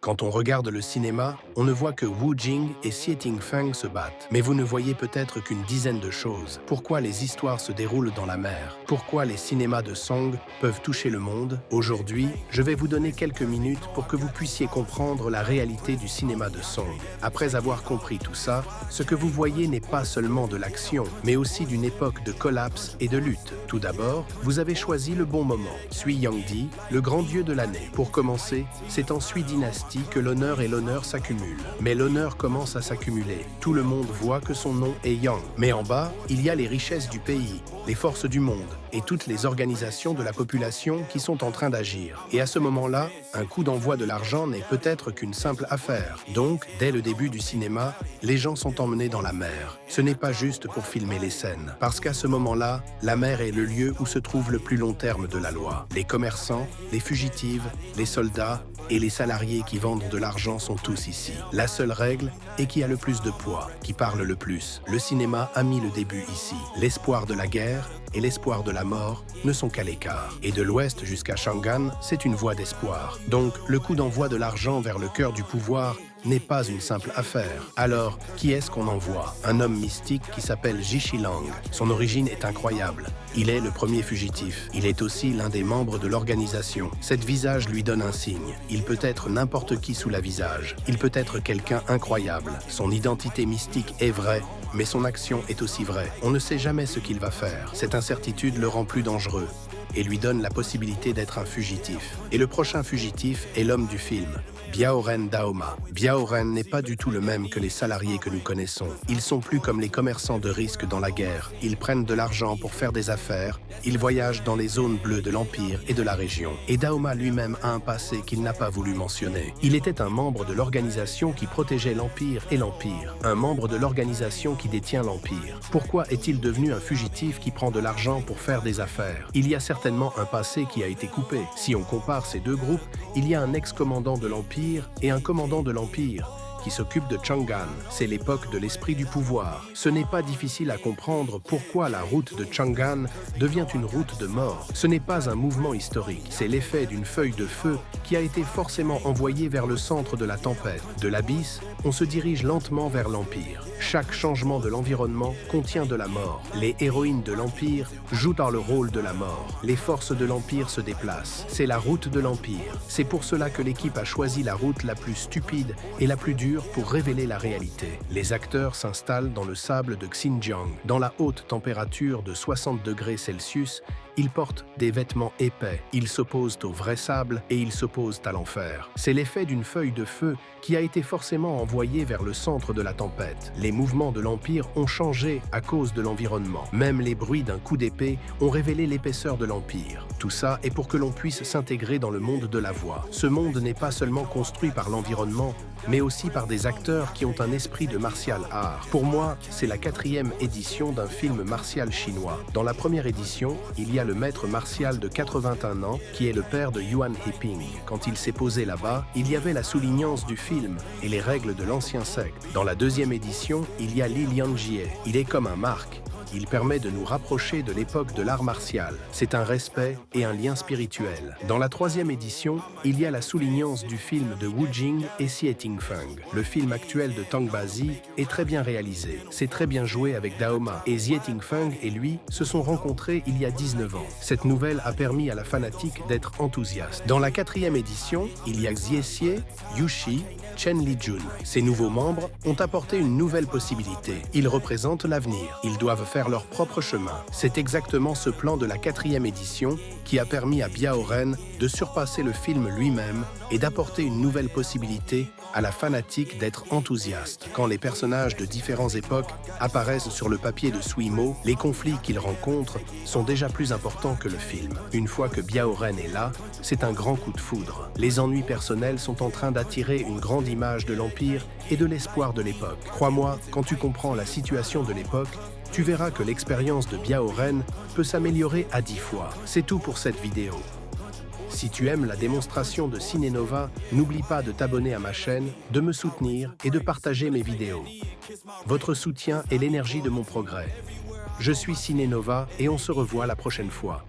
Quand on regarde le cinéma, on ne voit que Wu Jing et Xie Tingfeng se battent. Mais vous ne voyez peut-être qu'une dizaine de choses. Pourquoi les histoires se déroulent dans la mer? Pourquoi les cinémas de Song peuvent toucher le monde? Aujourd'hui, je vais vous donner quelques minutes pour que vous puissiez comprendre la réalité du cinéma de Song. Après avoir compris tout ça, ce que vous voyez n'est pas seulement de l'action, mais aussi d'une époque de collapse et de lutte. Tout d'abord, vous avez choisi le bon moment. Sui Yangdi, le grand dieu de l'année. Pour commencer, c'est en Sui dynastie que l'honneur et l'honneur s'accumulent. Mais l'honneur commence à s'accumuler. Tout le monde voit que son nom est Yang. Mais en bas, il y a les richesses du pays, les forces du monde et toutes les organisations de la population qui sont en train d'agir. Et à ce moment-là, un coup d'envoi de l'argent n'est peut-être qu'une simple affaire. Donc, dès le début du cinéma, les gens sont emmenés dans la mer. Ce n'est pas juste pour filmer les scènes. Parce qu'à ce moment-là, la mer est le lieu où se trouve le plus long terme de la loi. Les commerçants, les fugitives, les soldats et les salariés qui vendent de l'argent sont tous ici. La seule règle est qui a le plus de poids, qui parle le plus. Le cinéma a mis le début ici. L'espoir de la guerre et l'espoir de la mort ne sont qu'à l'écart. Et de l'ouest jusqu'à Chang'an, c'est une voie d'espoir. Donc, le coup d'envoi de l'argent vers le cœur du pouvoir n'est pas une simple affaire. Alors, qui est-ce qu'on envoie? Un homme mystique qui s'appelle Jixilang. Son origine est incroyable. Il est le premier fugitif. Il est aussi l'un des membres de l'organisation. Cet visage lui donne un signe. Il peut être n'importe qui sous la visage. Il peut être quelqu'un incroyable. Son identité mystique est vraie, mais son action est aussi vraie. On ne sait jamais ce qu'il va faire. Cette incertitude le rend plus dangereux et lui donne la possibilité d'être un fugitif. Et le prochain fugitif est l'homme du film, Biaoren Daoma. Biaoren n'est pas du tout le même que les salariés que nous connaissons. Ils sont plus comme les commerçants de risque dans la guerre. Ils prennent de l'argent pour faire des affaires. Ils voyagent dans les zones bleues de l'Empire et de la région. Et Daoma lui-même a un passé qu'il n'a pas voulu mentionner. Il était un membre de l'organisation qui protégeait l'Empire et l'Empire. Un membre de l'organisation qui détient l'Empire. Pourquoi est-il devenu un fugitif qui prend de l'argent pour faire des affaires? Il y a certainement un passé qui a été coupé. Si on compare ces deux groupes, il y a un ex-commandant de l'Empire et un commandant de l'Empire qui s'occupe de Chang'an. C'est l'époque de l'esprit du pouvoir. Ce n'est pas difficile à comprendre pourquoi la route de Chang'an devient une route de mort. Ce n'est pas un mouvement historique, c'est l'effet d'une feuille de feu qui a été forcément envoyée vers le centre de la tempête. De l'abysse, on se dirige lentement vers l'Empire. Chaque changement de l'environnement contient de la mort. Les héroïnes de l'Empire jouent dans le rôle de la mort. Les forces de l'Empire se déplacent. C'est la route de l'Empire. C'est pour cela que l'équipe a choisi la route la plus stupide et la plus dure pour révéler la réalité. Les acteurs s'installent dans le sable de Xinjiang. Dans la haute température de 60 degrés Celsius, ils portent des vêtements épais, ils s'opposent au vrai sable et ils s'opposent à l'enfer. C'est l'effet d'une feuille de feu qui a été forcément envoyée vers le centre de la tempête. Les mouvements de l'Empire ont changé à cause de l'environnement. Même les bruits d'un coup d'épée ont révélé l'épaisseur de l'Empire. Tout ça est pour que l'on puisse s'intégrer dans le monde de la voix. Ce monde n'est pas seulement construit par l'environnement, mais aussi par des acteurs qui ont un esprit de martial art. Pour moi, c'est la 4e édition d'un film martial chinois. Dans la première édition, il y a le maître martial de 81 ans qui est le père de Yuan Heping. Quand il s'est posé là-bas, il y avait la soulignance du film et les règles de l'ancien secte. Dans la 2e édition, il y a Li Lianjie. Il est comme un marque. Il permet de nous rapprocher de l'époque de l'art martial. C'est un respect et un lien spirituel. Dans la 3e édition, il y a la soulignance du film de Wu Jing et Xie Tingfeng. Le film actuel de Tang Bazi est très bien réalisé. C'est très bien joué avec Daoma. Et Xie Tingfeng et lui se sont rencontrés il y a 19 ans. Cette nouvelle a permis à la fanatique d'être enthousiaste. Dans la 4e édition, il y a Xie Xie, Yushi, Chen Lijun. Ces nouveaux membres ont apporté une nouvelle possibilité. Ils représentent l'avenir. Ils doivent faire leur propre chemin. C'est exactement ce plan de la 4e édition qui a permis à Biaoren de surpasser le film lui-même et d'apporter une nouvelle possibilité à la fanatique d'être enthousiaste. Quand les personnages de différentes époques apparaissent sur le papier de Suimo, les conflits qu'ils rencontrent sont déjà plus importants que le film. Une fois que Biaoren est là, c'est un grand coup de foudre. Les ennuis personnels sont en train d'attirer une grande image de l'Empire et de l'espoir de l'époque. Crois-moi, quand tu comprends la situation de l'époque, tu verras que l'expérience de Biaoren peut s'améliorer à 10 fois. C'est tout pour cette vidéo. Si tu aimes la démonstration de Cinenova, n'oublie pas de t'abonner à ma chaîne, de me soutenir et de partager mes vidéos. Votre soutien est l'énergie de mon progrès. Je suis Cinenova et on se revoit la prochaine fois.